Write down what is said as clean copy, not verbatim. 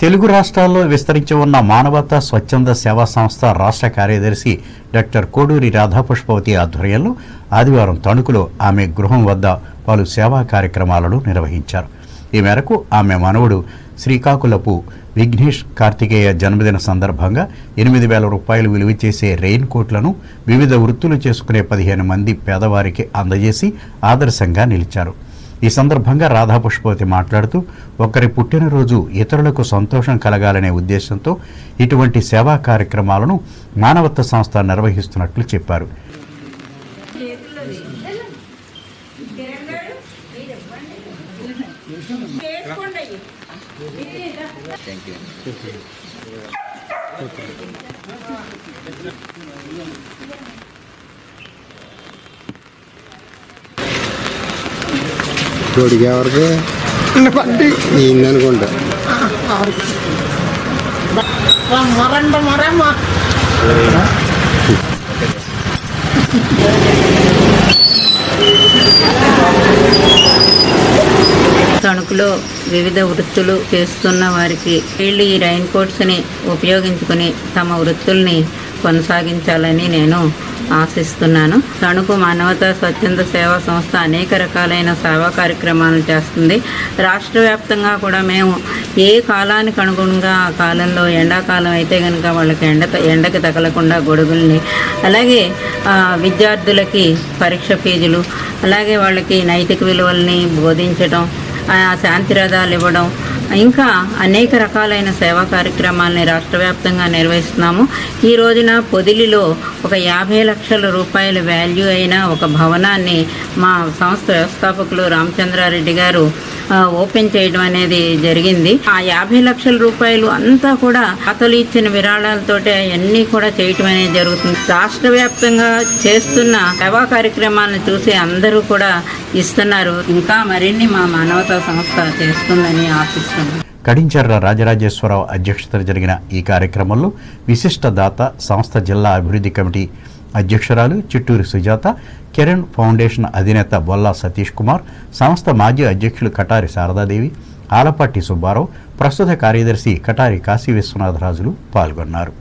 తెలుగు రాష్ట్రాల్లో విస్తరించి ఉన్న మానవతా స్వచ్ఛంద సేవా సంస్థ రాష్ట్ర కార్యదర్శి డాక్టర్ కోడూరి రాధాపుష్పవతి ఆధ్వర్యంలో ఆదివారం తణుకులో ఆమె గృహం వద్ద పలు సేవా కార్యక్రమాలను నిర్వహించారు. ఈ మేరకు ఆమె మనవడు శ్రీకాకుళపు విఘ్నేష్ కార్తికేయ జన్మదిన సందర్భంగా 8,000 రూపాయలు విలువ చేసే రెయిన్ కోట్లను వివిధ వృత్తులు చేసుకునే 15 మంది పేదవారికి అందజేసి ఆదర్శంగా నిలిచారు. ఈ సందర్భంగా రాధాపుష్పవతి మాట్లాడుతూ ఒకరి పుట్టినరోజు ఇతరులకు సంతోషం కలగాలనే ఉద్దేశంతో ఇటువంటి సేవా కార్యక్రమాలను మానవత్వ సంస్థ నిర్వహిస్తున్నట్లు చెప్పారు. జోడికి ఎవరికి అనుకుంటా తణుకులో వివిధ వృత్తులు చేస్తున్న వారికి వీళ్ళు ఈ రైన్ కోట్స్ని ఉపయోగించుకుని తమ వృత్తుల్ని కొనసాగించాలని నేను ఆశిస్తున్నాను. తణుకు మానవతా స్వచ్ఛంద సేవా సంస్థ అనేక రకాలైన సేవా కార్యక్రమాలు చేస్తుంది. రాష్ట్ర వ్యాప్తంగా కూడా మేము ఏ కాలానికి అనుగుణంగా ఆ కాలంలో ఎండాకాలం అయితే కనుక వాళ్ళకి ఎండకి తగలకుండా గొడుగుల్ని, అలాగే విద్యార్థులకి పరీక్ష ఫీజులు, అలాగే వాళ్ళకి నైతిక విలువల్ని బోధించడం, శాంతిరథాలు ఇవ్వడం, ఇంకా అనేక రకాలైన సేవా కార్యక్రమాలని రాష్ట్ర వ్యాప్తంగా నిర్వహిస్తున్నాము. ఈ రోజున పొదిలిలో ఒక 50 లక్షల రూపాయల వాల్యూ అయిన ఒక భవనాన్ని మా సంస్థ వ్యవస్థాపకులు రామచంద్రారెడ్డి గారు ఓపెన్ చేయడం అనేది జరిగింది. ఆ 50 లక్షల రూపాయలు అంతా కూడా అతలు ఇచ్చిన విరాళాలతోటి అవన్నీ కూడా చేయటం అనేది జరుగుతుంది. రాష్ట్ర వ్యాప్తంగా చేస్తున్న సేవా కార్యక్రమాలను చూసి అందరూ కూడా ఇస్తున్నారు. ఇంకా మరిన్ని మా మానవతా సంస్థ చేస్తుందని ఆశిస్తున్నాను. కడించర్ల రాజరాజేశ్వరరావు అధ్యక్షతన జరిగిన ఈ కార్యక్రమంలో విశిష్ట దాత సంస్థ జిల్లా అభివృద్ధి కమిటీ అధ్యక్షురాలు చిట్టూరి సుజాత, కిరణ్ ఫౌండేషన్ అధినేత బొల్లా సతీష్ కుమార్, సంస్థ మాజీ అధ్యక్షులు కటారి శారదాదేవి, ఆలపాటి సుబ్బారావు, ప్రస్తుత కార్యదర్శి కటారి కాశీ విశ్వనాథరాజులు పాల్గొన్నారు.